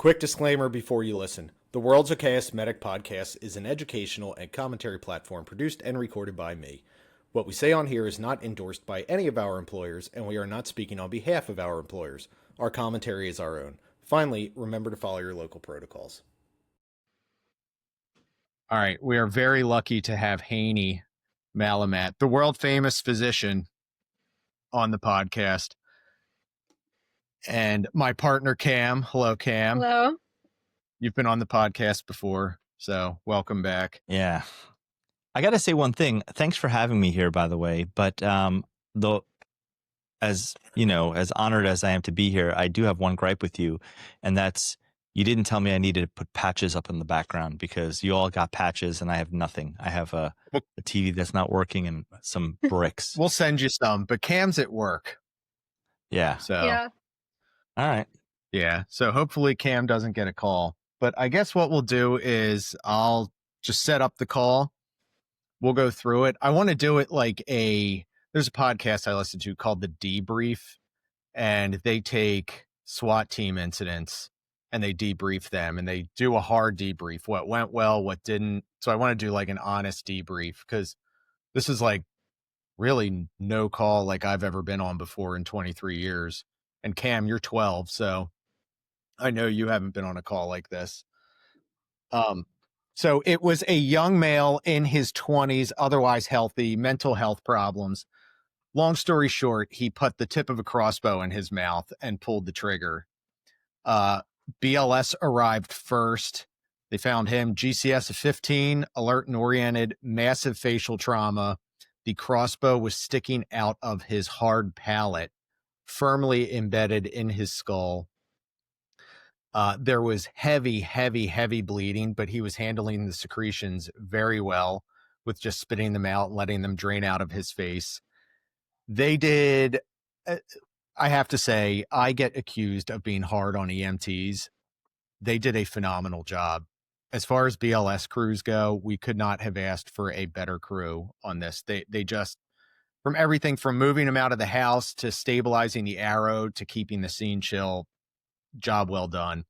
Quick disclaimer before you listen. The World's Okayest Medic Podcast is an educational and commentary platform produced and recorded by me. What we say on here is not endorsed by any of our employers, and we are not speaking on behalf of our employers. Our commentary is our own. Finally, remember to follow your local protocols. All right, we are very lucky to have Haney Mallemat, the world-famous physician, on the podcast. And my partner, Cam. Hello, Cam. Hello. You've been on the podcast before, so welcome back. Yeah. I got to say one thing. Thanks for having me here, by the way. But though, as you know, as honored as I am to be here, I do have one gripe with you, and that's you didn't tell me I needed to put patches up in the background because you all got patches and I have nothing. I have a TV that's not working and some bricks. We'll send you some, but Cam's at work. Yeah. So, Yeah. All right. Yeah. So hopefully Cam doesn't get a call. But I guess what we'll do is I'll just set up the call. We'll go through it. I want to do it like there's a podcast I listen to called the Debrief, and they take SWAT team incidents and they debrief them, and they do a hard debrief, what went well, what didn't. So I want to do like an honest debrief because this is like really no call like I've ever been on before in 23 years. And Cam, you're 12, so I know you haven't been on a call like this. So it was a young male in his 20s, otherwise healthy, mental health problems. Long story short, he put the tip of a crossbow in his mouth and pulled the trigger. BLS arrived first. They found him GCS of 15, alert and oriented, massive facial trauma. The crossbow was sticking out of his hard palate, firmly embedded in his skull. There was heavy bleeding, but he was handling the secretions very well with just spitting them out and letting them drain out of his face. They did, I have to say, I get accused of being hard on EMTs. They did a phenomenal job. As far as BLS crews go, we could not have asked for a better crew on this. They just, from everything from moving him out of the house to stabilizing the arrow to keeping the scene chill, job well done.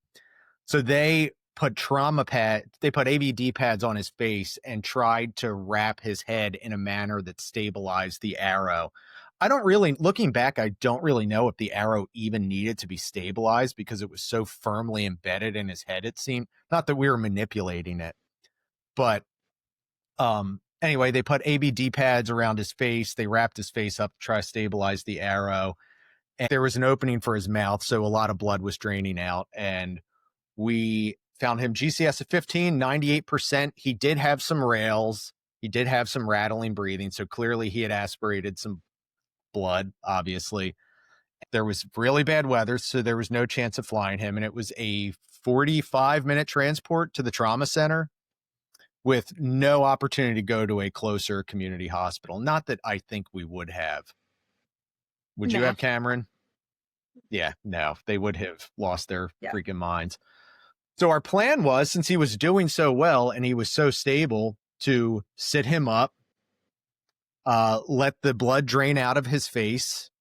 So they put they put ABD pads on his face and tried to wrap his head in a manner that stabilized the arrow. Looking back, I don't really know if the arrow even needed to be stabilized because it was so firmly embedded in his head, it seemed. Not that we were manipulating it, but anyway, they put ABD pads around his face. They wrapped his face up to try to stabilize the arrow. And there was an opening for his mouth, so a lot of blood was draining out. And we found him GCS of 15, 98%. He did have some rails. He did have some rattling breathing. So clearly he had aspirated some blood, obviously. There was really bad weather, so there was no chance of flying him. And it was a 45-minute transport to the trauma center with no opportunity to go to a closer community hospital. Not that I think we would have. Would you have, Cameron? Yeah, no, they would have lost their freaking minds. So our plan was, since he was doing so well and he was so stable, to sit him up, let the blood drain out of his face,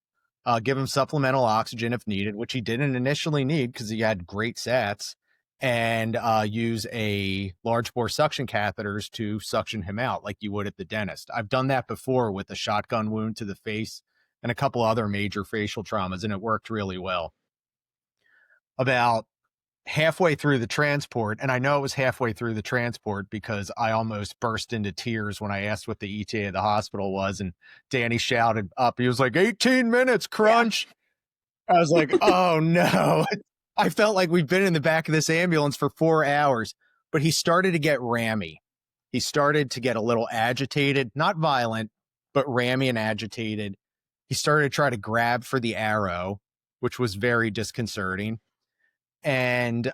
give him supplemental oxygen if needed, which he didn't initially need because he had great SATs, and use a large bore suction catheters to suction him out like you would at the dentist. I've done that before with a shotgun wound to the face and a couple other major facial traumas, and it worked really well. About halfway through the transport, and I know it was halfway through the transport because I almost burst into tears when I asked what the ETA of the hospital was, and Danny shouted up, he was like, 18 minutes, crunch. Yeah. I was like, oh no. I felt like we'd been in the back of this ambulance for 4 hours, but he started to get rammy. He started to get a little agitated, not violent, but rammy and agitated. He started to try to grab for the arrow, which was very disconcerting. And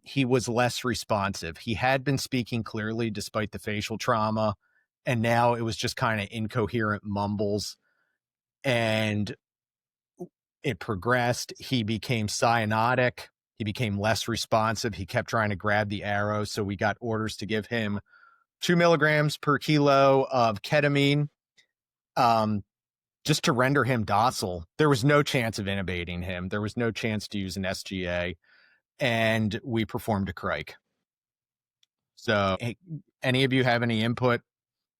he was less responsive. He had been speaking clearly despite the facial trauma, and now it was just kind of incoherent mumbles. And it progressed. He became cyanotic. He became less responsive. He kept trying to grab the arrow. So we got orders to give him 2 milligrams per kilo of ketamine, just to render him docile. There was no chance of intubating him. There was no chance to use an SGA. and we performed a crike. So, hey, any of you have any input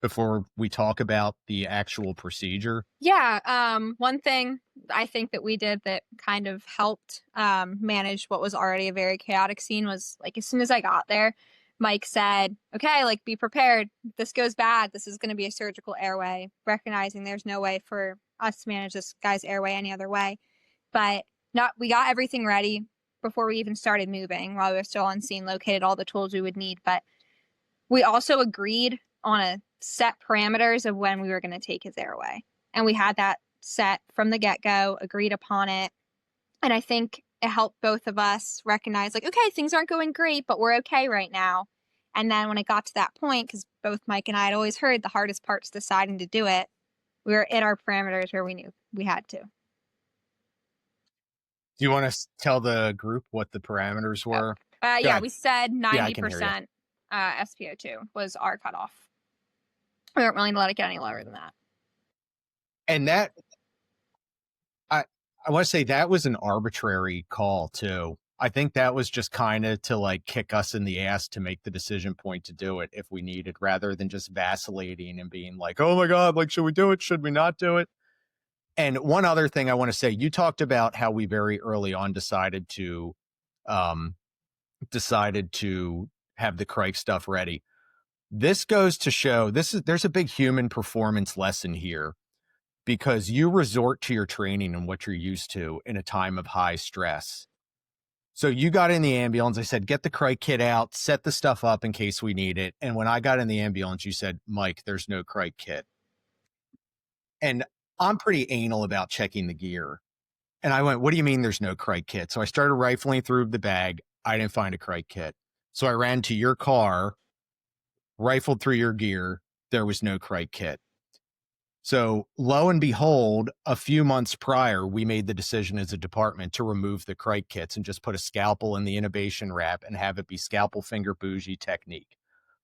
before we talk about the actual procedure? Yeah. One thing I think that we did that kind of helped manage what was already a very chaotic scene was, like, as soon as I got there, Mike said, okay, like, be prepared. If this goes bad, this is going to be a surgical airway, recognizing there's no way for us to manage this guy's airway any other way. But we got everything ready before we even started moving while we were still on scene, located all the tools we would need. But we also agreed on a set parameters of when we were going to take his airway. And we had that set from the get-go, agreed upon it. And I think it helped both of us recognize, like, okay, things aren't going great, but we're okay right now. And then when it got to that point, because both Mike and I had always heard the hardest part's deciding to do it, we were in our parameters where we knew we had to. Do you want to tell the group what the parameters were? Yeah, we said 90% Yeah, SpO2 was our cutoff. We weren't willing to let it get any lower than that. And that, I want to say that was an arbitrary call too. I think that was just kind of to, like, kick us in the ass to make the decision point to do it if we needed, rather than just vacillating and being like, oh my God, like, should we do it? Should we not do it? And one other thing I want to say, you talked about how we very early on decided to have the crike stuff ready. This goes to show there's a big human performance lesson here, because you resort to your training and what you're used to in a time of high stress. So you got in the ambulance. I said, get the crike kit out, set the stuff up in case we need it. And when I got in the ambulance, you said, Mike, there's no crike kit. And I'm pretty anal about checking the gear. And I went, what do you mean there's no crike kit? So I started rifling through the bag. I didn't find a crike kit. So I ran to your car, rifled through your gear. There was no crike kit. So lo and behold, a few months prior, we made the decision as a department to remove the crike kits and just put a scalpel in the intubation wrap and have it be scalpel finger bougie technique.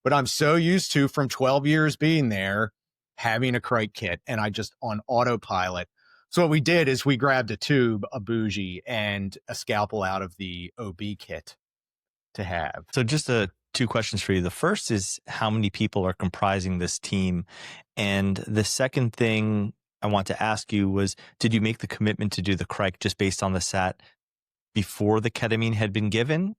But I'm so used to, from 12 years being there, having a crike kit, and I just on autopilot. So what we did is we grabbed a tube, a bougie, and a scalpel out of the OB kit to have. So just two questions for you. The first is, how many people are comprising this team? And the second thing I want to ask you was, did you make the commitment to do the crike just based on the SAT before the ketamine had been given?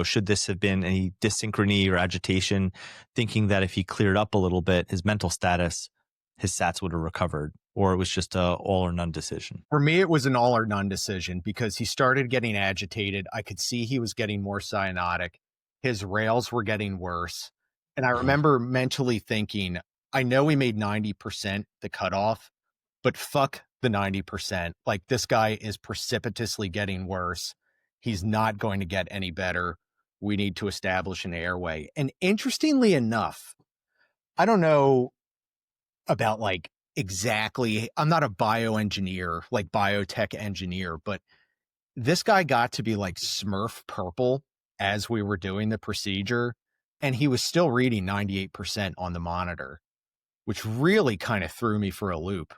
Should this have been any dysynchrony or agitation, thinking that if he cleared up a little bit, his mental status, his SATs would have recovered? Or it was just a all or none decision? For me, it was an all or none decision, because he started getting agitated. I could see he was getting more cyanotic. His rails were getting worse. And I remember mentally thinking, I know we made 90% the cutoff, but fuck the 90%. Like, this guy is precipitously getting worse. He's not going to get any better. We need to establish an airway. And interestingly enough, I don't know about, like, exactly, I'm not a bioengineer, like biotech engineer, but this guy got to be like Smurf purple as we were doing the procedure, and he was still reading 98% on the monitor, which really kind of threw me for a loop,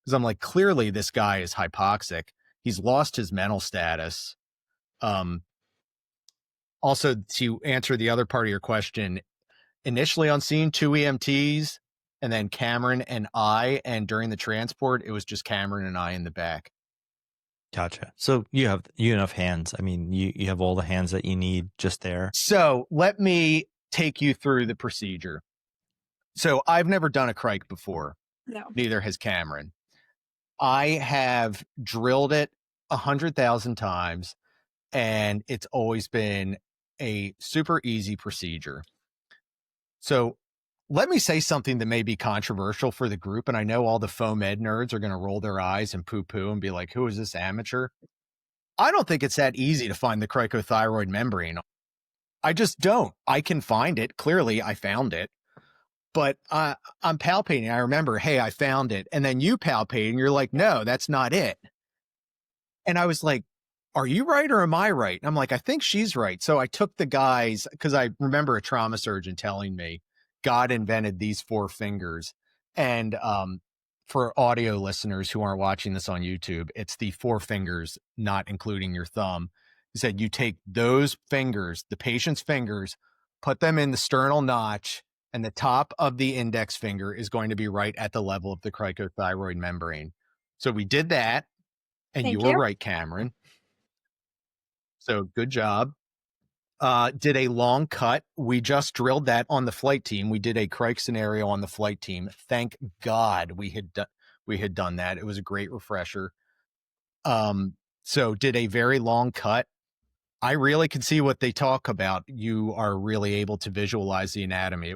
because I'm like, clearly this guy is hypoxic. He's lost his mental status. Also, to answer the other part of your question, initially on scene, 2 EMTs, and then Cameron and I, and during the transport, it was just Cameron and I in the back. Gotcha. So you have enough hands. I mean, you have all the hands that you need just there. So let me take you through the procedure. So I've never done a crike before. No. Neither has Cameron. I have drilled it 100,000 times, and it's always been a super easy procedure. So let me say something that may be controversial for the group, and I know all the foam ed nerds are going to roll their eyes and poo-poo and be like, who is this amateur? I don't think it's that easy to find the cricothyroid membrane. I just don't. I can find it. Clearly, I found it. But I'm palpating. I remember, hey, I found it. And then you palpate, and you're like, no, that's not it. And I was like, are you right or am I right? And I'm like, I think she's right. So I took the guys, because I remember a trauma surgeon telling me God invented these 4 fingers. And for audio listeners who aren't watching this on YouTube, it's the 4 fingers, not including your thumb. He said, you take those fingers, the patient's fingers, put them in the sternal notch, and the top of the index finger is going to be right at the level of the cricothyroid membrane. So we did that, and Thank you were you. right, Cameron. So good job. Did a long cut. We just drilled that on the flight team. We did a cric scenario on the flight team. Thank God we had done that. It was a great refresher. So did a very long cut. I really could see what they talk about. You are really able to visualize the anatomy.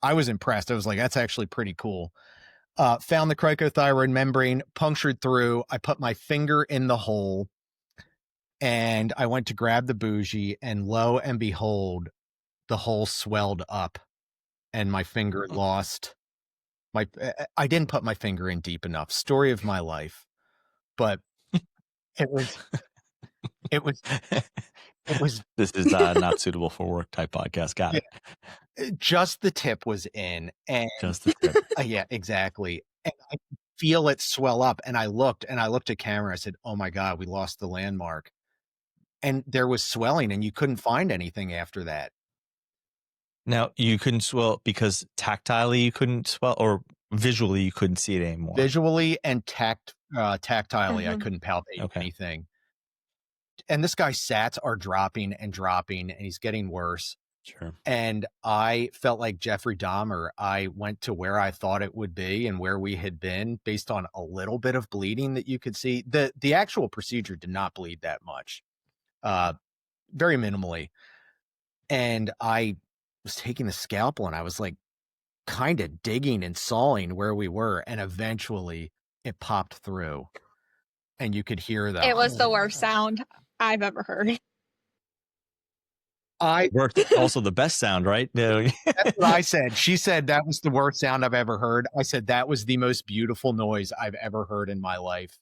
I was impressed. I was like, that's actually pretty cool. Found the cricothyroid membrane, punctured through. I put my finger in the hole, and I went to grab the bougie, and lo and behold, the hole swelled up, and my finger lost my. I didn't put my finger in deep enough. Story of my life, but it was. This is not suitable for work type podcast. Got it. Just the tip was in, and Just the tip. yeah, exactly. And I could feel it swell up, and I looked at camera. I said, "Oh my God, we lost the landmark." And there was swelling, and you couldn't find anything after that. Now, you couldn't swell because tactilely you couldn't swell, or visually you couldn't see it anymore? Visually and tactilely, I couldn't palpate anything. And this guy's sats are dropping and dropping, and he's getting worse. Sure. And I felt like Jeffrey Dahmer. I went to where I thought it would be and where we had been based on a little bit of bleeding that you could see. The actual procedure did not bleed that much, very minimally. And I was taking the scalpel, and I was like kind of digging and sawing where we were. And eventually it popped through, and you could hear that. It was the worst sound I've ever heard. Also the best sound, right? No. That's what I said. She said that was the worst sound I've ever heard. I said that was the most beautiful noise I've ever heard in my life.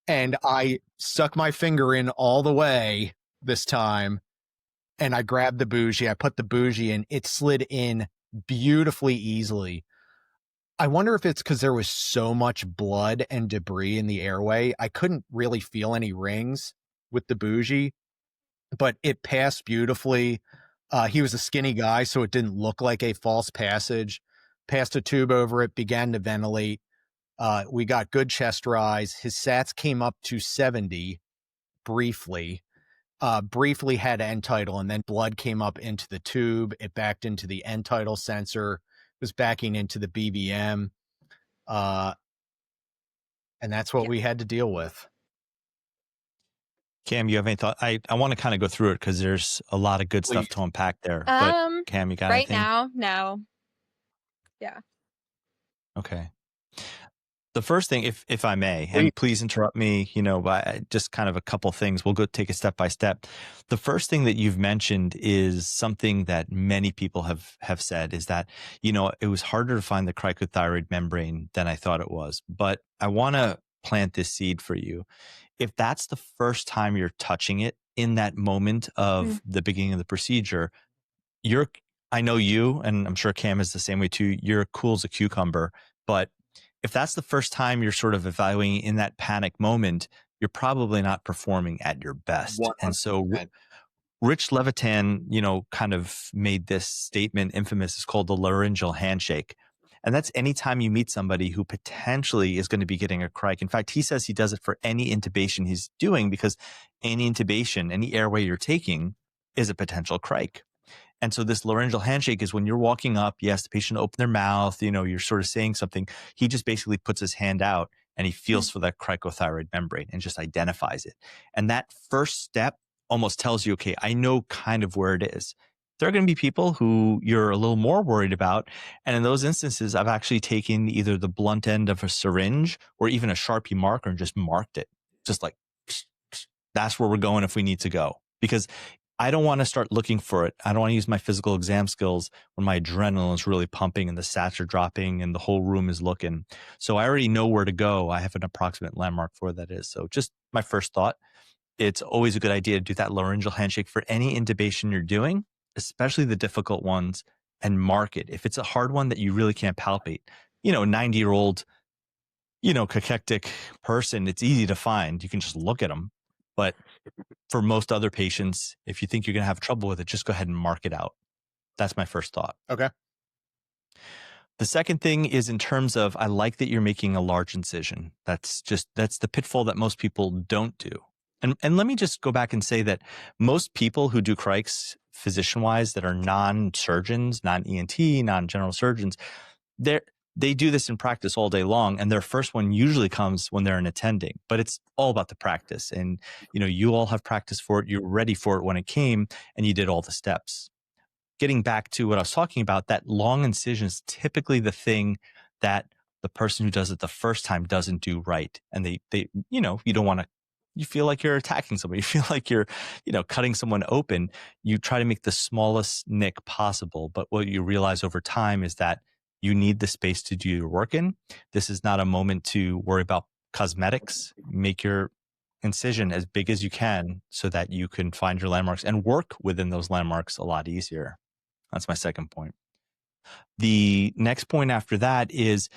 And I stuck my finger in all the way this time, and I grabbed the bougie. I put the bougie in. It slid in beautifully easily. I wonder if it's because there was so much blood and debris in the airway. I couldn't really feel any rings with the bougie, but it passed beautifully. He was a skinny guy, so it didn't look like a false passage. Passed a tube over it, began to ventilate. We got good chest rise. His sats came up to 70 briefly. Briefly had end tidal, and then blood came up into the tube. It backed into the end tidal sensor, was backing into the BVM. And that's what we had to deal with. Cam, you have any thought? I want to kind of go through it because there's a lot of good stuff to unpack there. But Cam, you got anything? Right now, no. Yeah. Okay. The first thing, if I may, and please interrupt me, by just kind of a couple things. We'll go take it step by step. The first thing that you've mentioned is something that many people have said is that, it was harder to find the cricothyroid membrane than I thought it was. But I want to plant this seed for you. If that's the first time you're touching it in that moment of the beginning of the procedure, I know you, and I'm sure Cam is the same way too, you're cool as a cucumber, but if that's the first time you're sort of evaluating in that panic moment, you're probably not performing at your best. 100%. And so Rich Levitan, kind of made this statement infamous. It's called the laryngeal handshake. And that's anytime you meet somebody who potentially is going to be getting a cric. In fact, he says he does it for any intubation he's doing because any intubation, any airway you're taking is a potential cric. And so this laryngeal handshake is when you're walking up, you ask the patient to open their mouth, you're sort of saying something. He just basically puts his hand out and he feels for that cricothyroid membrane and just identifies it. And that first step almost tells you, okay, I know kind of where it is. There are going to be people who you're a little more worried about. And in those instances, I've actually taken either the blunt end of a syringe or even a Sharpie marker and just marked it. Just like, that's where we're going if we need to go. Because I don't want to start looking for it. I don't want to use my physical exam skills when my adrenaline is really pumping and the sats are dropping and the whole room is looking. So I already know where to go. I have an approximate landmark for where that is. So just my first thought, it's always a good idea to do that laryngeal handshake for any intubation you're doing, especially the difficult ones, and mark it. If it's a hard one that you really can't palpate, 90-year-old, cachectic person, it's easy to find. You can just look at them. But for most other patients, if you think you're going to have trouble with it, just go ahead and mark it out. That's my first thought. Okay. The second thing is in terms of, I like that you're making a large incision. That's the pitfall that most people don't do. And let me just go back and say that most people who do crikes physician-wise that are non-surgeons, non-ENT, non-general surgeons, they do this in practice all day long, and their first one usually comes when they're an attending. But it's all about the practice, and you all have practice for it. You're ready for it when it came, and you did all the steps. Getting back to what I was talking about, that long incision is typically the thing that the person who does it the first time doesn't do right, and they you don't want to. You feel like you're attacking somebody. You feel like you're, cutting someone open. You try to make the smallest nick possible. But what you realize over time is that you need the space to do your work in. This is not a moment to worry about cosmetics. Make your incision as big as you can so that you can find your landmarks and work within those landmarks a lot easier. That's my second point. The next point after that is,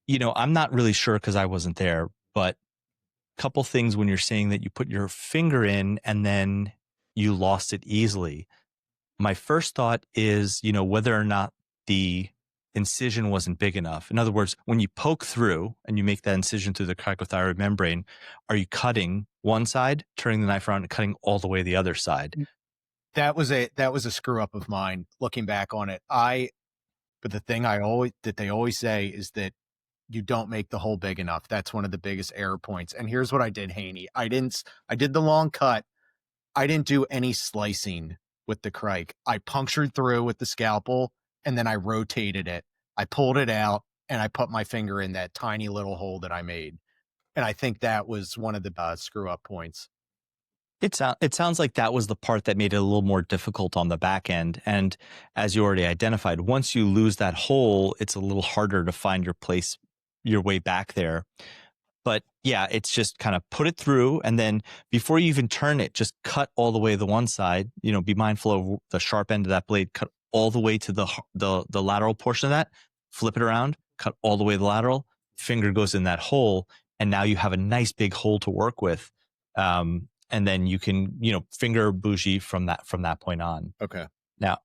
I'm not really sure because I wasn't there, but couple things when you're saying that you put your finger in and then you lost it easily. My first thought is, whether or not the incision wasn't big enough. In other words, when you poke through and you make that incision through the cricothyroid membrane, are you cutting one side, turning the knife around and cutting all the way the other side? That was a screw up of mine looking back on it. But the thing that they always say is that you don't make the hole big enough. That's one of the biggest error points. And here's what I did, Haney. I did the long cut. I didn't do any slicing with the crike. I punctured through with the scalpel and then I rotated it. I pulled it out and I put my finger in that tiny little hole that I made. And I think that was one of the screw up points. It sounds like that was the part that made it a little more difficult on the back end. And as you already identified, once you lose that hole, it's a little harder to find your way back there. But yeah, it's just kind of put it through. And then before you even turn it, just cut all the way to the one side, be mindful of the sharp end of that blade, cut all the way to the lateral portion of that, flip it around, cut all the way to the lateral, finger goes in that hole. And now you have a nice big hole to work with. And then you can, finger bougie from that point on. Okay. Now,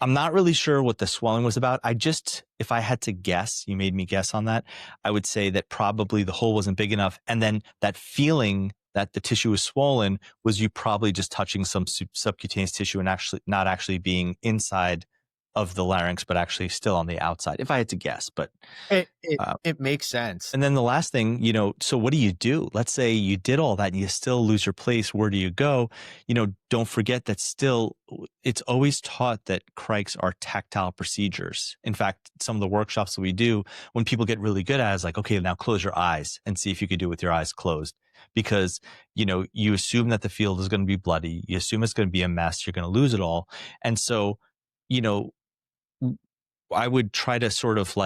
I'm not really sure what the swelling was about. If I had to guess, you made me guess on that, I would say that probably the hole wasn't big enough. And then that feeling that the tissue was swollen was you probably just touching some subcutaneous tissue and not actually being inside of the larynx, but actually still on the outside, if I had to guess. But it makes sense. And then the last thing, so what do you do? Let's say you did all that and you still lose your place. Where do you go? Don't forget that still, it's always taught that crikes are tactile procedures. In fact, some of the workshops that we do, when people get really good at it, is like, okay, now close your eyes and see if you could do it with your eyes closed. Because, you assume that the field is going to be bloody. You assume it's going to be a mess. You're going to lose it all. And so, I would try to sort of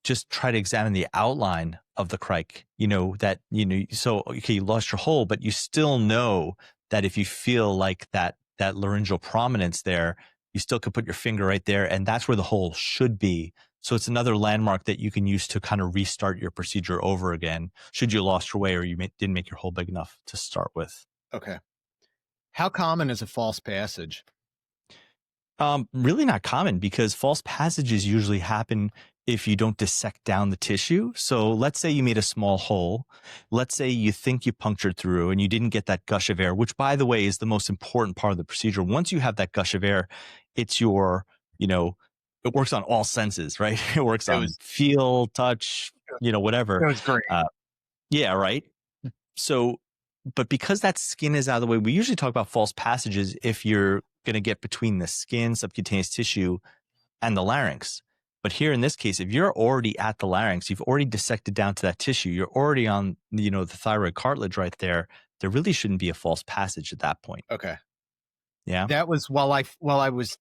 just try to examine the outline of the crike, so, okay, you lost your hole, but you still know that if you feel like that laryngeal prominence there, you still could put your finger right there. And that's where the hole should be. So it's another landmark that you can use to kind of restart your procedure over again, should you lost your way or you didn't make your hole big enough to start with. Okay. How common is a false passage? Really not common, because false passages usually happen if you don't dissect down the tissue. So let's say you made a small hole. Let's say you think you punctured through and you didn't get that gush of air, which, by the way, is the most important part of the procedure. Once you have that gush of air, it's your, it works on all senses, right? It works on feel, touch, whatever. That was great. Yeah, right. So, but because that skin is out of the way, we usually talk about false passages if you're going to get between the skin, subcutaneous tissue, and the larynx. But here in this case, if you're already at the larynx, you've already dissected down to that tissue, you're already on, the thyroid cartilage right there, there really shouldn't be a false passage at that point. Okay. Yeah. That was while I was,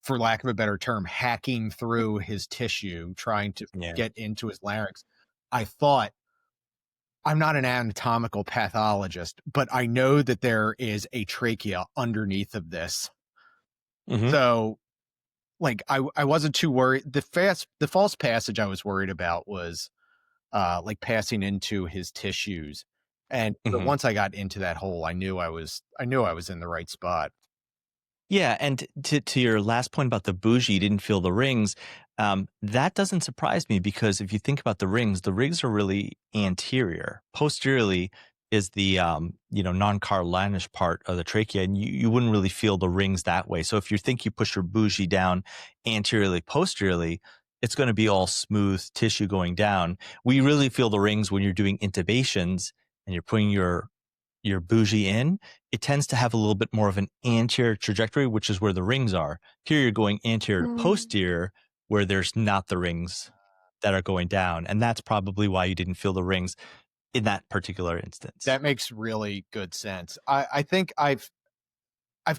for lack of a better term, hacking through his tissue, trying to get into his larynx. I thought, I'm not an anatomical pathologist, but I know that there is a trachea underneath of this. Mm-hmm. So I wasn't too worried. The false passage I was worried about was passing into his tissues. And but Mhm. once I got into that hole, I knew I was in the right spot. Yeah, and to your last point about the bougie, you didn't feel the rings. That doesn't surprise me because if you think about the rings are really anterior. Posteriorly is the non-cartilagous part of the trachea, and you wouldn't really feel the rings that way. So if you think you push your bougie down anteriorly, posteriorly, it's going to be all smooth tissue going down. We really feel the rings when you're doing intubations and you're putting your bougie in. It tends to have a little bit more of an anterior trajectory, which is where the rings are. Here you're going anterior to posterior, where there's not the rings that are going down. And that's probably why you didn't feel the rings in that particular instance. That makes really good sense. I think I've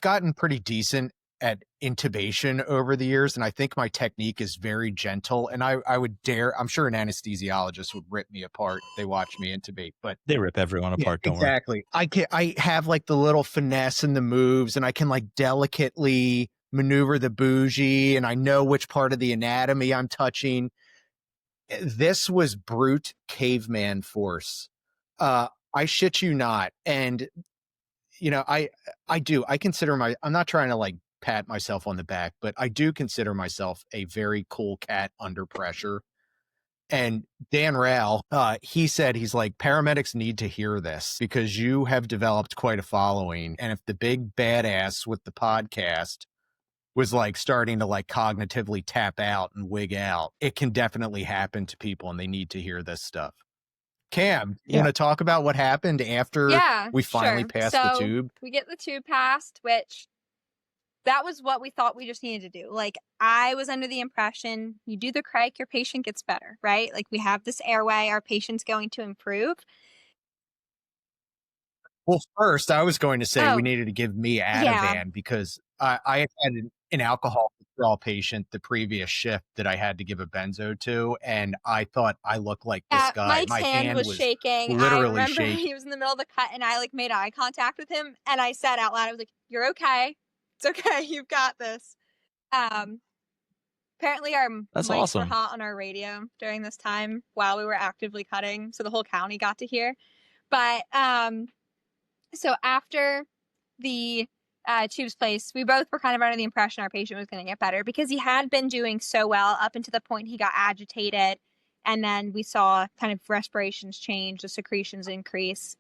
gotten pretty decent at intubation over the years, and I think my technique is very gentle. And I would dare, I'm sure an anesthesiologist would rip me apart if they watch me intubate, but They rip everyone yeah, apart, don't worry. exactly. I have like the little finesse and the moves, and I can like delicately maneuver the bougie, and I know which part of the anatomy I'm touching. This was brute caveman force. I shit you not. And I consider I'm not trying to like pat myself on the back, but I do consider myself a very cool cat under pressure. And Dan Rao, he said, he's like, paramedics need to hear this because you have developed quite a following. And if the big badass with the podcast was like starting to like cognitively tap out and wig out, it can definitely happen to people and they need to hear this stuff. Cam, you want to talk about what happened after we finally passed the tube? We get the tube passed, which that was what we thought we just needed to do. Like, I was under the impression you do the crike, your patient gets better, right? Like, we have this airway, our patient's going to improve. Well, first, I was going to say we needed to give me Ativan because I had an alcohol withdrawal patient the previous shift that I had to give a benzo to, and I thought I looked like this guy. Mike's hand was shaking. Literally I remember shaking. he was in the middle of the cut, and I like made eye contact with him, and I said out loud, I was like, "You're okay. It's okay. You've got this." Apparently our mics were hot on our radio during this time while we were actively cutting, so the whole county got to hear. But so after the tube's placed, we both were kind of under the impression our patient was going to get better because he had been doing so well up until the point he got agitated, and then we saw kind of respirations change, the secretions increase.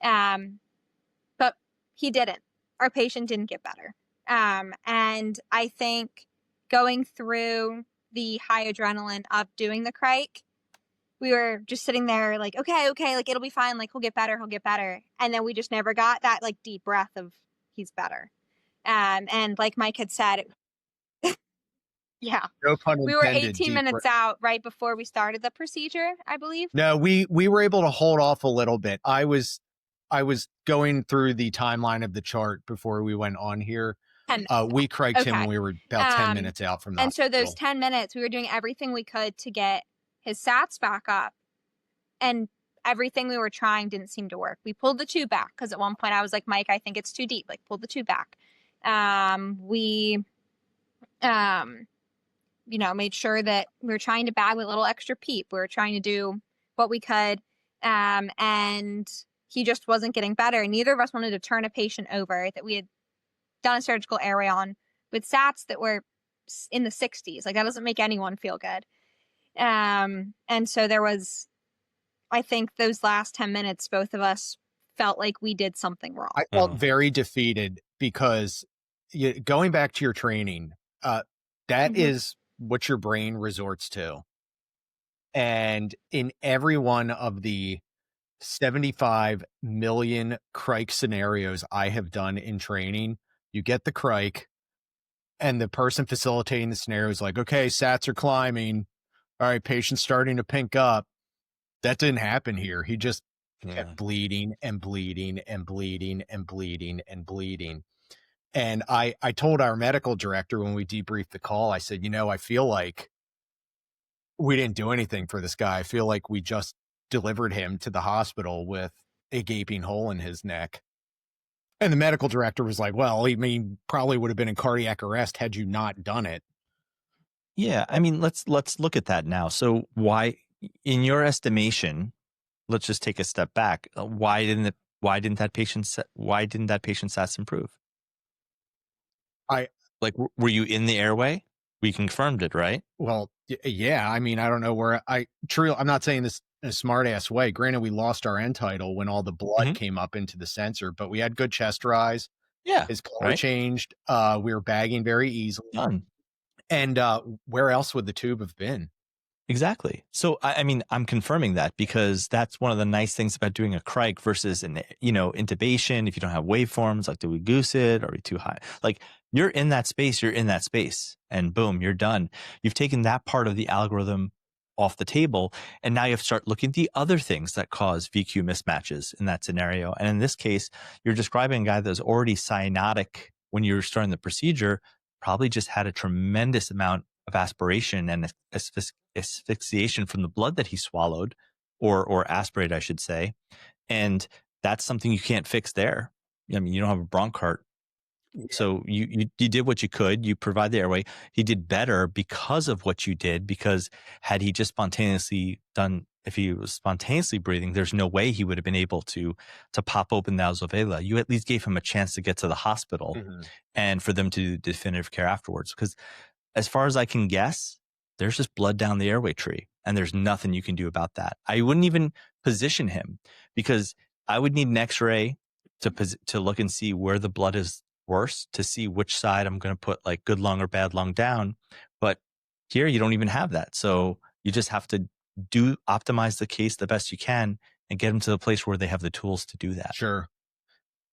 But he didn't. Our patient didn't get better. And I think going through the high adrenaline of doing the crike, we were just sitting there like, okay, like it'll be fine. Like he'll get better. And then we just never got that like deep breath of he's better. And like Mike had said, yeah, no pun intended, we were 18 minutes out right before we started the procedure, I believe. No, we were able to hold off a little bit. I was going through the timeline of the chart before we went on here. We criked him when we were about 10 minutes out from that. And so those 10 minutes, we were doing everything we could to get his sats back up. And everything we were trying didn't seem to work. We pulled the tube back because at one point I was like, Mike, I think it's too deep. Like, pull the tube back. We made sure that we were trying to bag with a little extra PEEP. We were trying to do what we could. And he just wasn't getting better. Neither of us wanted to turn a patient over that we had done a surgical airway on with sats that were in the 60s. Like, that doesn't make anyone feel good. And so there was, I think those last 10 minutes, both of us felt like we did something wrong. I felt very defeated because going back to your training, that is what your brain resorts to. And in every one of the 75 million crike scenarios I have done in training, you get the crike and the person facilitating the scenario is like, okay, sats are climbing. All right, patient's starting to pink up. That didn't happen here. He just kept bleeding and bleeding and bleeding and bleeding and bleeding. And I told our medical director when we debriefed the call, I said, I feel like we didn't do anything for this guy. I feel like we just delivered him to the hospital with a gaping hole in his neck. And the medical director was like, well, probably would have been in cardiac arrest had you not done it. Yeah. I mean, let's look at that now. So why, in your estimation, let's just take a step back. Why didn't that patient's sats improve? I Like, were you in the airway? We confirmed it, right? Well, yeah. I mean, I don't know where I'm not saying this in a smart ass way. Granted, we lost our end title when all the blood Mhm. came up into the sensor, but we had good chest rise. Yeah, His color right. changed. We were bagging very easily. Done. And where else would the tube have been? Exactly. So, I mean, I'm confirming that because that's one of the nice things about doing a crike versus an, intubation. If you don't have waveforms, like, do we goose it? Are we too high? Like, you're in that space, and boom, you're done. You've taken that part of the algorithm off the table. And now you have to start looking at the other things that cause VQ mismatches in that scenario. And in this case, you're describing a guy that was already cyanotic when you were starting the procedure, probably just had a tremendous amount of aspiration and asphyxiation from the blood that he swallowed or aspirate, I should say. And that's something you can't fix there. I mean, you don't have a bronch heart. So you did what you could. You provide the airway. He did better because of what you did, because had he just if he was spontaneously breathing, there's no way he would have been able to pop open the alveoli. You at least gave him a chance to get to the hospital and for them to do definitive care afterwards. Because as far as I can guess, there's just blood down the airway tree, and there's nothing you can do about that. I wouldn't even position him because I would need an X-ray to look and see where the blood is worse, to see which side I'm going to put, like, good lung or bad lung down. But here you don't even have that. So you just have to optimize the case the best you can and get them to the place where they have the tools to do that. Sure.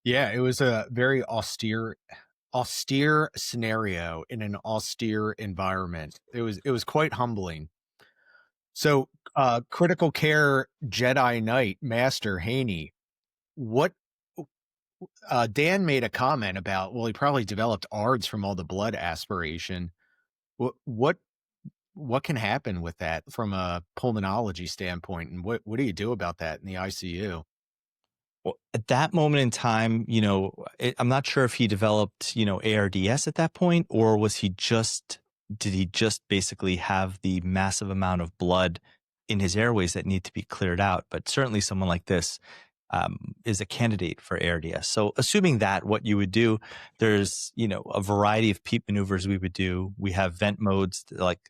Yeah, it was a very austere scenario in an austere environment. It was quite humbling. So, critical care Jedi Knight Master Haney, what Dan made a comment about, well, he probably developed ARDS from all the blood aspiration. What can happen with that from a pulmonology standpoint, and what do you do about that in the ICU? Well, at that moment in time, I'm not sure if he developed, ARDS at that point, or did he just basically have the massive amount of blood in his airways that need to be cleared out? But certainly someone like this is a candidate for ARDS. So assuming that, what you would do, there's, a variety of PEEP maneuvers we would do. We have vent modes like,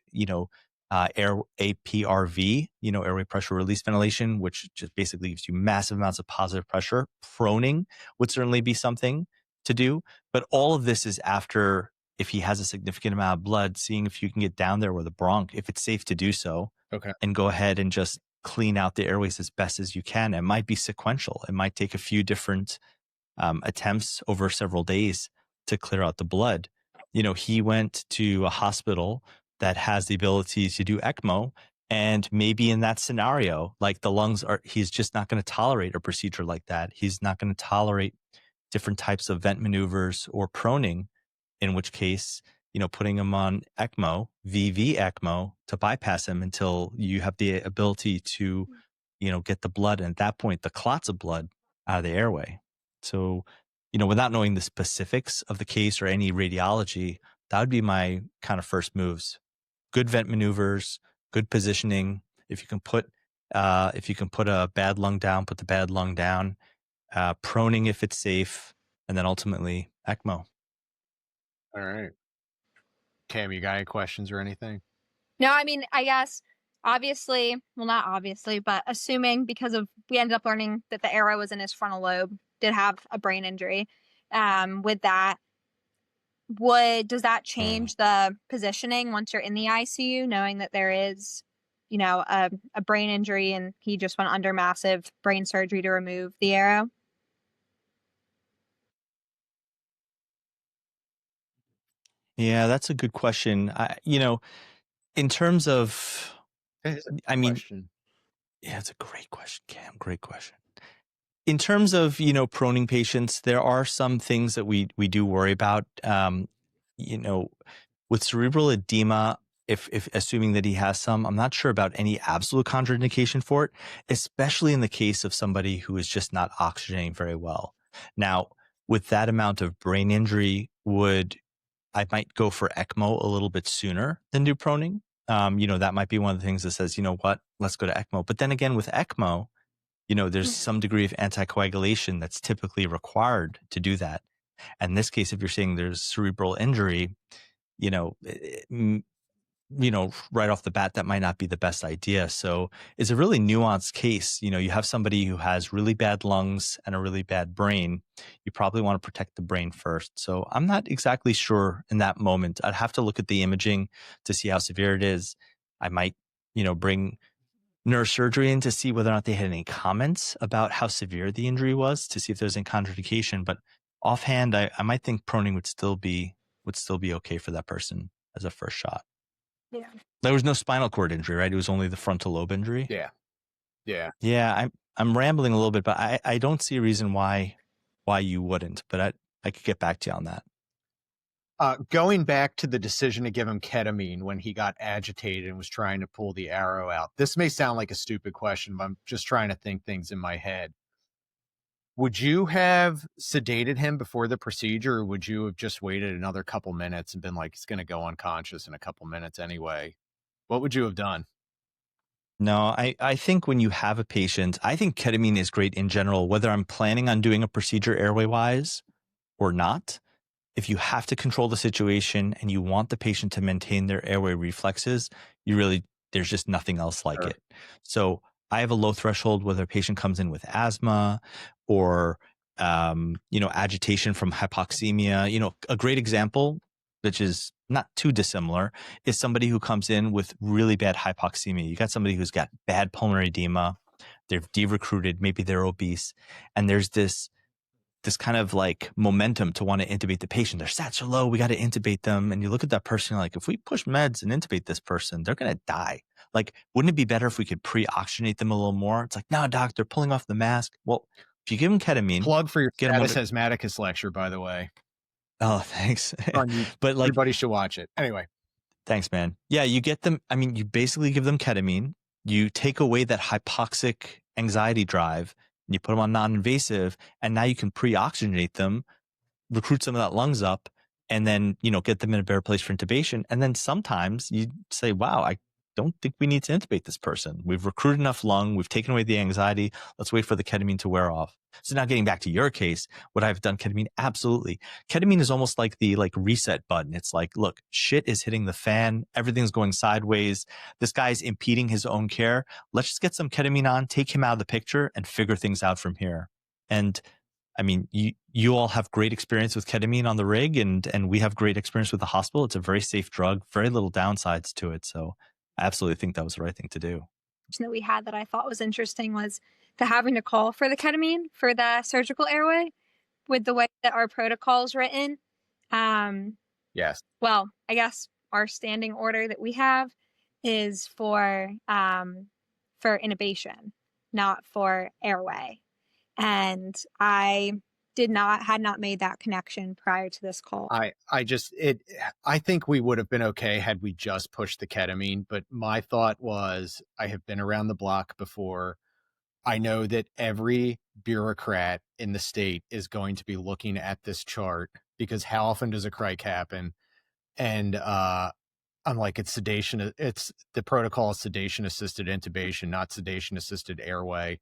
air APRV, airway pressure release ventilation, which just basically gives you massive amounts of positive pressure. Proning would certainly be something to do. But all of this is after, if he has a significant amount of blood, seeing if you can get down there with a bronch, if it's safe to do so. Okay. And go ahead and just clean out the airways as best as you can. It might be sequential. It might take a few different attempts over several days to clear out the blood. He went to a hospital that has the ability to do ECMO, and maybe in that scenario, like, he's just not going to tolerate a procedure like that. He's not going to tolerate different types of vent maneuvers or proning, in which case, putting him on ECMO, VV ECMO, to bypass him until you have the ability to, get the blood, and at that point, the clots of blood out of the airway. So, without knowing the specifics of the case or any radiology, that would be my kind of first moves. Good vent maneuvers, good positioning. If you can put a bad lung down, put the bad lung down. Proning if it's safe, and then ultimately ECMO. All right. Cam, you got any questions or anything? No, I mean, I guess obviously, well, not obviously, but assuming, because we ended up learning that the arrow was in his frontal lobe, did have a brain injury. With that, does that change the positioning once you're in the ICU, knowing that there is, a brain injury and he just went under massive brain surgery to remove the arrow? Yeah, that's a good question. In terms of, I mean, Question. yeah, it's a great question, Cam. Great question. In terms of, proning patients, there are some things that we do worry about. With cerebral edema, if assuming that he has some, I'm not sure about any absolute contraindication for it, especially in the case of somebody who is just not oxygenating very well. Now, with that amount of brain injury, I might go for ECMO a little bit sooner than do proning. That might be one of the things that says, you know what, let's go to ECMO. But then again, with ECMO, there's some degree of anticoagulation that's typically required to do that. And in this case, if you're saying there's cerebral injury, right off the bat, that might not be the best idea. So it's a really nuanced case. You have somebody who has really bad lungs and a really bad brain. You probably want to protect the brain first. So I'm not exactly sure in that moment. I'd have to look at the imaging to see how severe it is. I might, bring neurosurgery in to see whether or not they had any comments about how severe the injury was, to see if there's any contraindication. But offhand, I might think proning would still be okay for that person as a first shot. Yeah. There was no spinal cord injury, right? It was only the frontal lobe injury. Yeah. I'm rambling a little bit, but I don't see a reason why you wouldn't. But I could get back to you on that. Going back to the decision to give him ketamine when he got agitated and was trying to pull the arrow out. This may sound like a stupid question, but I'm just trying to think things in my head. Would you have sedated him before the procedure, or would you have just waited another couple minutes and been like, he's going to go unconscious in a couple minutes anyway? What would you have done? No, I think when you have a patient, I think ketamine is great in general, whether I'm planning on doing a procedure airway-wise or not. If you have to control the situation and you want the patient to maintain their airway reflexes, there's just nothing else like it. So I have a low threshold whether a patient comes in with asthma or, agitation from hypoxemia. A great example, which is not too dissimilar, is somebody who comes in with really bad hypoxemia. You got somebody who's got bad pulmonary edema. They've de-recruited, maybe they're obese. And there's this kind of like momentum to want to intubate the patient. Their sats are low. We got to intubate them. And you look at that person, you're like, if we push meds and intubate this person, they're going to die. Like, wouldn't it be better if we could pre-oxygenate them a little more? It's like, no, doc, they're pulling off the mask. Well, if you give them ketamine. Plug for your status asthmaticus lecture, by the way. Oh, thanks. But like, everybody should watch it. Anyway. Thanks, man. Yeah, you get them. I mean, you basically give them ketamine. You take away that hypoxic anxiety drive. You put them on non-invasive, and now you can pre-oxygenate them, recruit some of that lungs up, and then, get them in a better place for intubation. And then sometimes you say, wow, I don't think we need to intubate this person. We've recruited enough lung. We've taken away the anxiety. Let's wait for the ketamine to wear off. So now getting back to your case, would I have done ketamine? Absolutely. Ketamine is almost like the reset button. It's like, look, shit is hitting the fan. Everything's going sideways. This guy's impeding his own care. Let's just get some ketamine on, take him out of the picture, and figure things out from here. And I mean, you all have great experience with ketamine on the rig, and we have great experience with the hospital. It's a very safe drug, very little downsides to it. So I absolutely think that was the right thing to do. That we had that I thought was interesting was the having to call for the ketamine for the surgical airway with the way that our protocol is written. Yes. Well, I guess our standing order that we have is for intubation, not for airway. And I had not made that connection prior to this call. I think we would have been okay had we just pushed the ketamine, but my thought was, I have been around the block before. I know that every bureaucrat in the state is going to be looking at this chart, because how often does a crike happen? And I'm like, it's the protocol is sedation assisted intubation, not sedation assisted airway.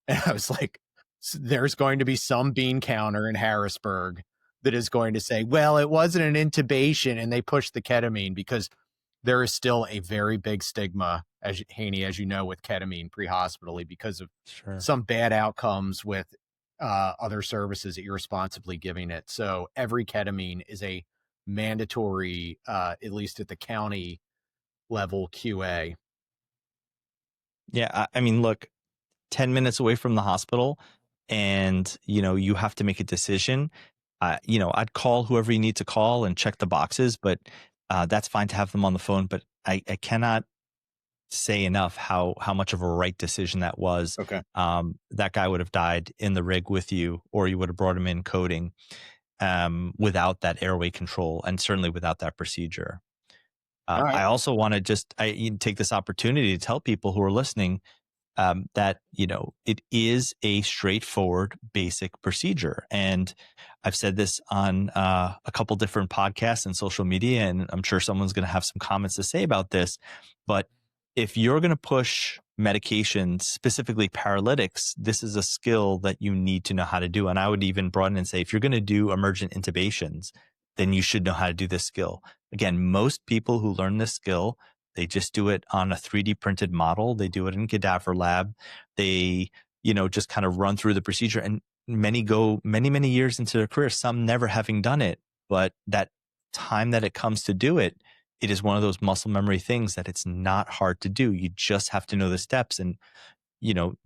And I was like, there's going to be some bean counter in Harrisburg that is going to say, well, it wasn't an intubation and they pushed the ketamine, because there is still a very big stigma, Haney, as you know, with ketamine pre-hospitally, because of some bad outcomes with other services irresponsibly giving it. So every ketamine is a mandatory, at least at the county level, QA. Yeah, I mean, look, 10 minutes away from the hospital, and you have to make a decision. I'd call whoever you need to call and check the boxes, but that's fine to have them on the phone. But I cannot say enough how much of a right decision that was. Okay. That guy would have died in the rig with you, or you would have brought him in coding without that airway control, and certainly without that procedure. Right. I also want to take this opportunity to tell people who are listening that, it is a straightforward, basic procedure. And I've said this on a couple different podcasts and social media, and I'm sure someone's going to have some comments to say about this. But if you're going to push medications, specifically paralytics, this is a skill that you need to know how to do. And I would even broaden and say, if you're going to do emergent intubations, then you should know how to do this skill. Again, most people who learn this skill, they just do it on a 3D printed model. They do it in cadaver lab. They, just kind of run through the procedure, and many go many years into their career, some never having done it. But that time that it comes to do it, it is one of those muscle memory things that it's not hard to do. You just have to know the steps, and,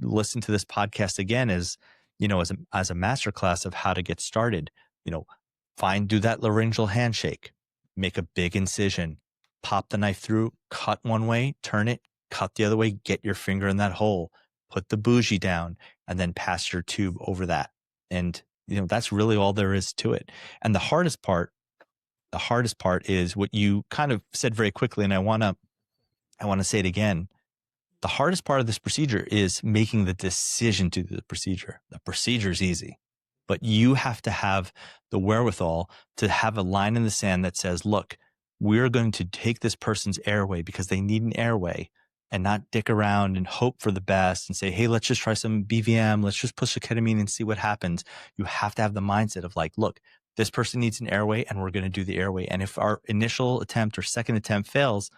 listen to this podcast again as a masterclass of how to get started. Do that laryngeal handshake, make a big incision, pop the knife through, cut one way, turn it, cut the other way, get your finger in that hole, put the bougie down, and then pass your tube over that. And, that's really all there is to it. And the hardest part is what you kind of said very quickly. And I want to say it again. The hardest part of this procedure is making the decision to do the procedure. The procedure is easy, but you have to have the wherewithal to have a line in the sand that says, look, we're going to take this person's airway because they need an airway, and not dick around and hope for the best and say, hey, let's just try some BVM. Let's just push the ketamine and see what happens. You have to have the mindset of like, look, this person needs an airway and we're going to do the airway. And if our initial attempt or second attempt fails,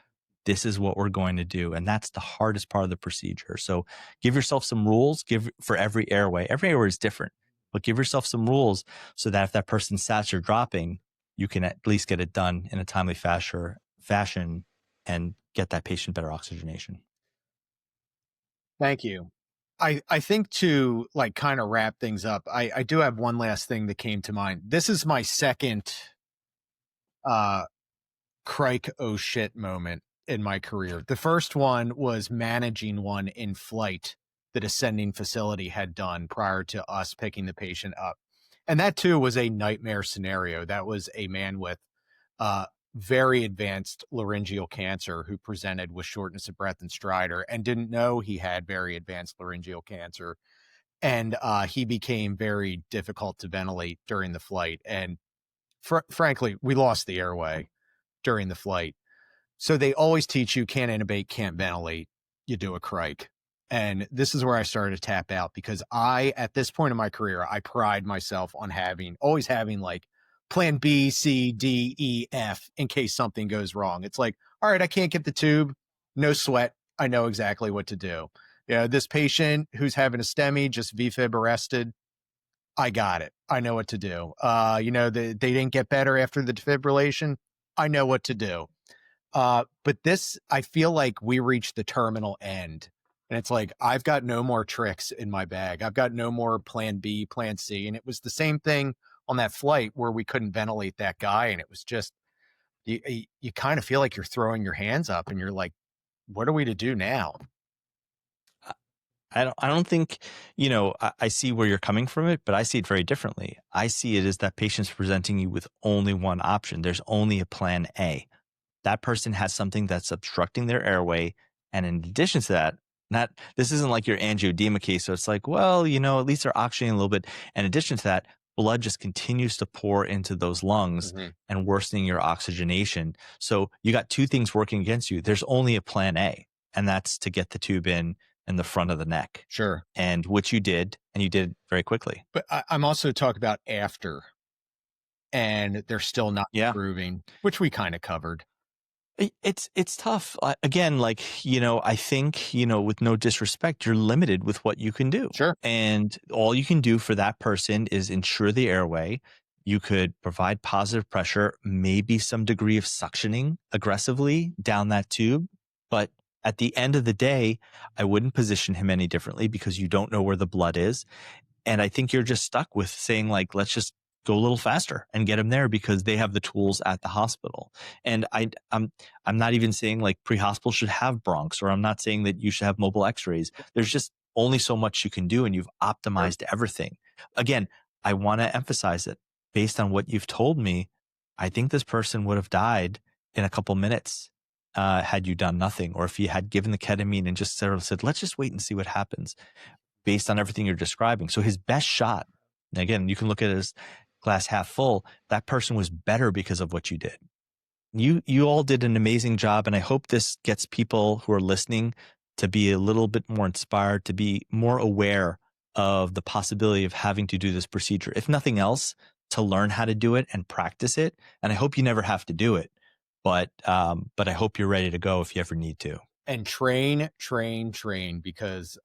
this is what we're going to do. And that's the hardest part of the procedure. So give yourself some rules, for every airway. Every airway is different, but give yourself some rules so that if that person's sats are dropping, you can at least get it done in a timely fashion and get that patient better oxygenation. Thank you. I think to like kind of wrap things up, I do have one last thing that came to mind. This is my second crike oh shit moment in my career. The first one was managing one in flight that ascending facility had done prior to us picking the patient up. And that too was a nightmare scenario. That was a man with very advanced laryngeal cancer who presented with shortness of breath and stridor and didn't know he had very advanced laryngeal cancer. And he became very difficult to ventilate during the flight. And frankly, we lost the airway during the flight. So they always teach you can't intubate, can't ventilate, you do a crike. And this is where I started to tap out because at this point in my career, I pride myself on always having like plan B, C, D, E, F in case something goes wrong. It's like, all right, I can't get the tube, no sweat. I know exactly what to do. This patient who's having a STEMI, just VFib arrested, I got it. I know what to do. They didn't get better after the defibrillation. I know what to do. But this, I feel like we reached the terminal end. And it's like, I've got no more tricks in my bag. I've got no more plan B, plan C. And it was the same thing on that flight where we couldn't ventilate that guy. And it was just, you kind of feel like you're throwing your hands up and you're like, what are we to do now? I don't think, I see where you're coming from it, but I see it very differently. I see it as that patient's presenting you with only one option. There's only a plan A. That person has something that's obstructing their airway. And in addition to that, this isn't like your angioedema case. So it's like, well, at least they're oxygenating a little bit. In addition to that, blood just continues to pour into those lungs and worsening your oxygenation. So you got two things working against you. There's only a plan A, and that's to get the tube in the front of the neck. Sure. And which you did, and you did very quickly. But I'm also talking about after, and they're still not improving, which we kind of covered. It's tough. Again, I think, with no disrespect, you're limited with what you can do. Sure. And all you can do for that person is ensure the airway. You could provide positive pressure, maybe some degree of suctioning aggressively down that tube. But at the end of the day, I wouldn't position him any differently because you don't know where the blood is. And I think you're just stuck with saying let's just go a little faster and get him there because they have the tools at the hospital. And I'm not even saying pre-hospital should have bronchs, or I'm not saying that you should have mobile x-rays. There's just only so much you can do, and you've optimized everything. Again, I want to emphasize it. Based on what you've told me, I think this person would have died in a couple minutes had you done nothing, or if you had given the ketamine and just said, let's just wait and see what happens based on everything you're describing. So his best shot, and again, you can look at it as glass half full, that person was better because of what you did. You all did an amazing job, and I hope this gets people who are listening to be a little bit more inspired, to be more aware of the possibility of having to do this procedure. If nothing else, to learn how to do it and practice it. And I hope you never have to do it, but I hope you're ready to go if you ever need to. And train, because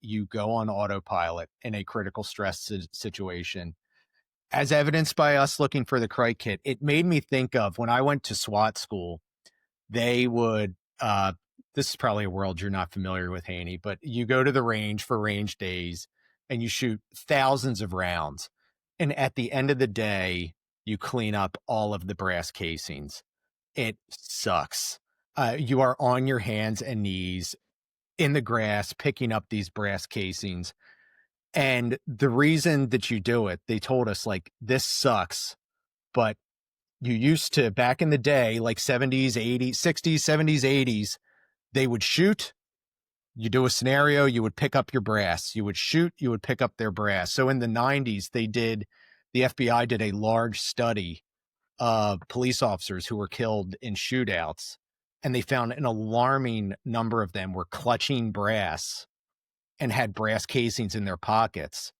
you go on autopilot in a critical stress situation. As evidenced by us looking for the Crike kit, it made me think of when I went to SWAT school. They would, this is probably a world you're not familiar with, Haney, but you go to the range for range days and you shoot thousands of rounds. And at the end of the day, you clean up all of the brass casings. It sucks. You are on your hands and knees in the grass, picking up these brass casings. And the reason that you do it, they told us, like, this sucks, but you used to, back in the day, like 70s, 80s, 60s, 70s, 80s, they would shoot, you do a scenario, you would pick up your brass, you would shoot, you would pick up their brass. So in the 90s, the FBI did a large study of police officers who were killed in shootouts, and they found an alarming number of them were clutching brass and had brass casings in their pockets.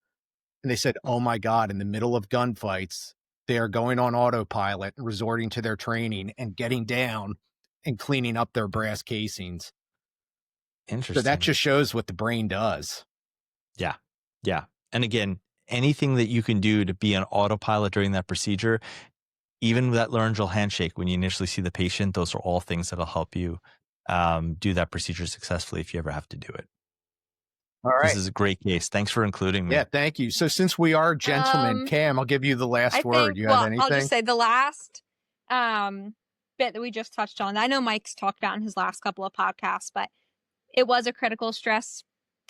And they said, oh my God, in the middle of gunfights, they are going on autopilot and resorting to their training and getting down and cleaning up their brass casings. Interesting. So that just shows what the brain does. Yeah. Yeah. And again, anything that you can do to be on autopilot during that procedure, even that laryngeal handshake when you initially see the patient, those are all things that'll help you do that procedure successfully if you ever have to do it. All right. This is a great case. Thanks for including me. Yeah, thank you. So since we are gentlemen, Cam, I'll give you the last word. You have anything? I'll just say the last bit that we just touched on. I know Mike's talked about in his last couple of podcasts, but it was a critical stress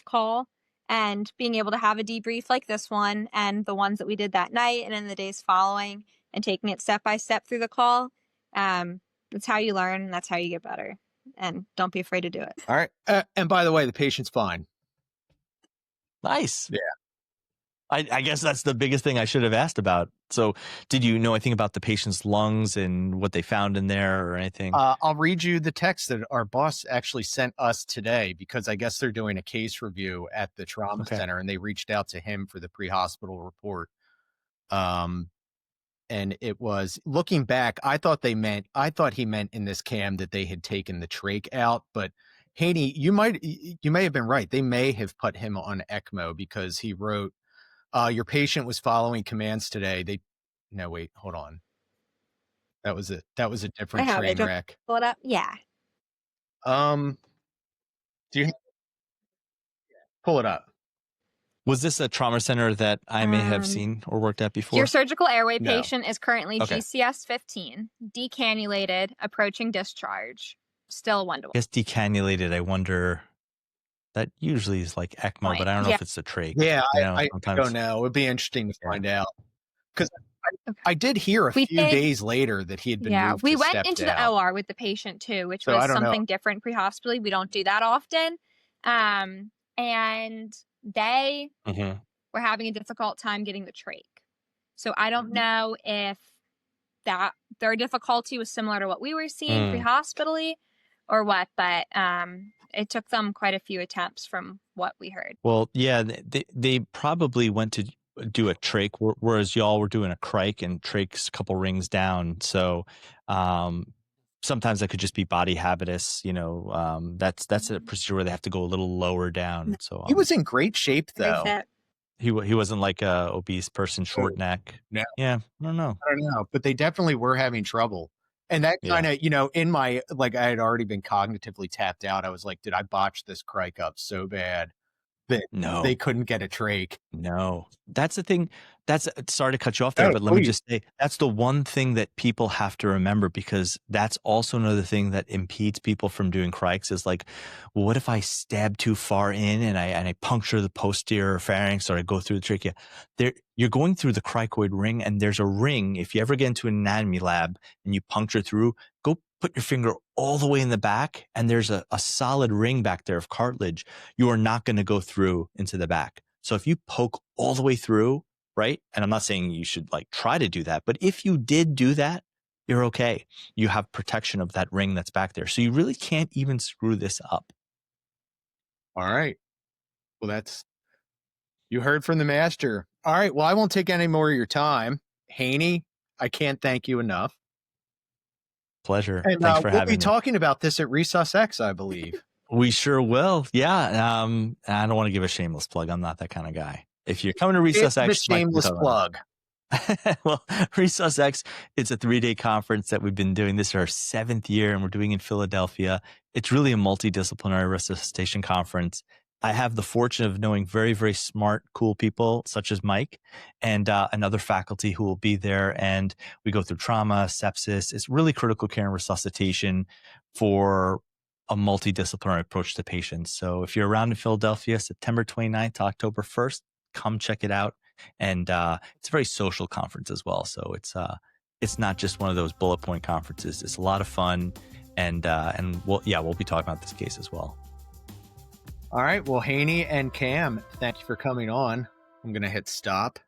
call, and being able to have a debrief like this one and the ones that we did that night and in the days following and taking it step by step through the call, that's how you learn and that's how you get better. And don't be afraid to do it. All right. And by the way, the patient's fine. Nice. Yeah. I guess that's the biggest thing I should have asked about. So did you know anything about the patient's lungs and what they found in there or anything? I'll read you the text that our boss actually sent us today, because I guess they're doing a case review at the trauma center, and they reached out to him for the pre-hospital report. And it was, looking back, I thought he meant in this, Cam, that they had taken the trach out, but Haney, you may have been right. They may have put him on ECMO, because he wrote, your patient was following commands today. No, wait, hold on. That was a different train wreck. Pull it up. Yeah. Do you pull it up? Was this a trauma center that I may have seen or worked at before? Your surgical airway patient is currently GCS 15, decannulated, approaching discharge. Still 1 to 1. I guess decannulated, I wonder, that usually is like ECMO, but I don't know if it's a trach. Yeah, I don't know. It would be interesting to find out. Because I did hear a few days later that he had been moved we to went step into down. the OR with the patient too, which was something different pre-hospitally. We don't do that often. And they were having a difficult time getting the trach. So I don't know if their difficulty was similar to what we were seeing pre-hospitally or what, but it took them quite a few attempts from what we heard. Well, yeah, they probably went to do a trach, whereas y'all were doing a crike, and trach's a couple rings down. So sometimes that could just be body habitus. That's a procedure where they have to go a little lower down. So he was in great shape, though. He wasn't like a obese person, short neck. No. Yeah, I don't know, but they definitely were having trouble. And that kind of, in my, like, I had already been cognitively tapped out. I was like, did I botch this crike up so bad that they couldn't get a trach? No, that's the thing. Sorry to cut you off there, but let me just say, that's the one thing that people have to remember, because that's also another thing that impedes people from doing crikes is like, well, what if I stab too far in and I puncture the posterior pharynx, or I go through the trachea? You're going through the cricoid ring, and there's a ring. If you ever get into an anatomy lab and you puncture through, go put your finger all the way in the back, and there's a solid ring back there of cartilage. You are not going to go through into the back. So if you poke all the way through, right? And I'm not saying you should like try to do that, but if you did do that, you're okay. You have protection of that ring that's back there. So you really can't even screw this up. All right. Well, you heard from the master. All right. Well, I won't take any more of your time. Haney, I can't thank you enough. Pleasure. And Thanks for we'll having be me. talking about this at Resus X, I believe. We sure will. Yeah. I don't want to give a shameless plug. I'm not that kind of guy. If you're coming to Resus X, It's a shameless plug. Well, Resus X, it's a 3-day conference that we've been doing. This is our 7th year, and we're doing in Philadelphia. It's really a multidisciplinary resuscitation conference. I have the fortune of knowing very, very smart, cool people such as Mike and other faculty who will be there. And we go through trauma, sepsis. It's really critical care and resuscitation for a multidisciplinary approach to patients. So if you're around in Philadelphia, September 29th to October 1st, come check it out. And it's a very social conference as well. So it's not just one of those bullet point conferences. It's a lot of fun. And we'll be talking about this case as well. All right. Well, Haney and Cam, thank you for coming on. I'm going to hit stop.